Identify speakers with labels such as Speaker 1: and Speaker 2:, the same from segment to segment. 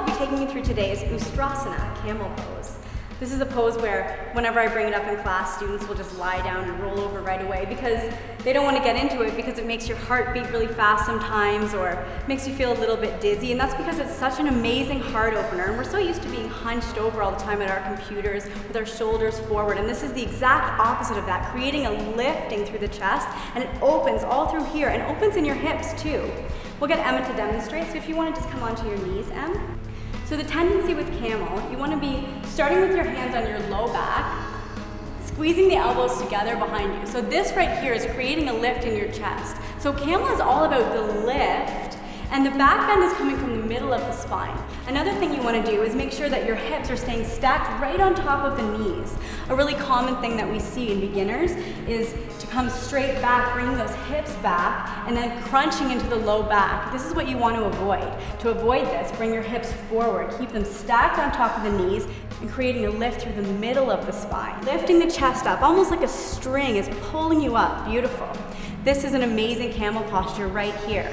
Speaker 1: I'll be taking you through today is Ustrasana, Camel Pose. This is a pose where whenever I bring it up in class, students will just lie down and roll over right away because they don't want to get into it because it makes your heart beat really fast sometimes or makes you feel a little bit dizzy, and that's because it's such an amazing heart opener, and we're so used to being hunched over all the time at our computers with our shoulders forward, and this is the exact opposite of that, creating a lifting through the chest, and it opens all through here and opens in your hips too. We'll get Emma to demonstrate, so if you want to just come onto your knees, Em. So the tendency with camel, you want to be starting with your hands on your low back, squeezing the elbows together behind you. So this right here is creating a lift in your chest. So camel is all about the lift, and the back bend is coming from the middle of the spine. Another thing you want to do is make sure that your hips are staying stacked right on top of the knees. A really common thing that we see in beginners is to come straight back, bringing those hips back, and then crunching into the low back. This is what you want to avoid. To avoid this, bring your hips forward, keep them stacked on top of the knees, and creating a lift through the middle of the spine. Lifting the chest up, almost like a string is pulling you up. Beautiful. This is an amazing camel posture right here.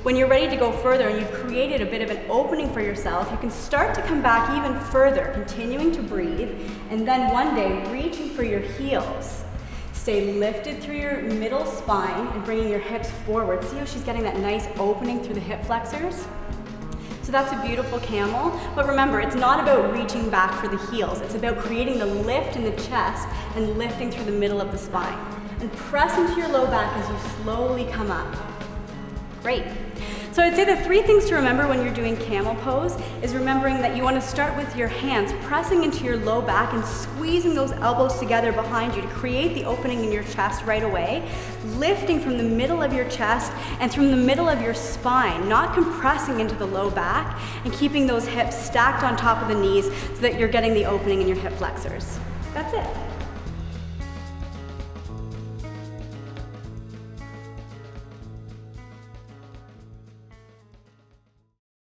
Speaker 1: When you're ready to go further and you've created a bit of an opening for yourself, you can start to come back even further, continuing to breathe, and then one day reaching for your heels. Stay lifted through your middle spine and bringing your hips forward. See how she's getting that nice opening through the hip flexors? So that's a beautiful camel, but remember, it's not about reaching back for the heels. It's about creating the lift in the chest and lifting through the middle of the spine. And press into your low back as you slowly come up. Great. So I'd say the three things to remember when you're doing camel pose is remembering that you want to start with your hands pressing into your low back and squeezing those elbows together behind you to create the opening in your chest right away, lifting from the middle of your chest and from the middle of your spine, not compressing into the low back, and keeping those hips stacked on top of the knees so that you're getting the opening in your hip flexors. That's it.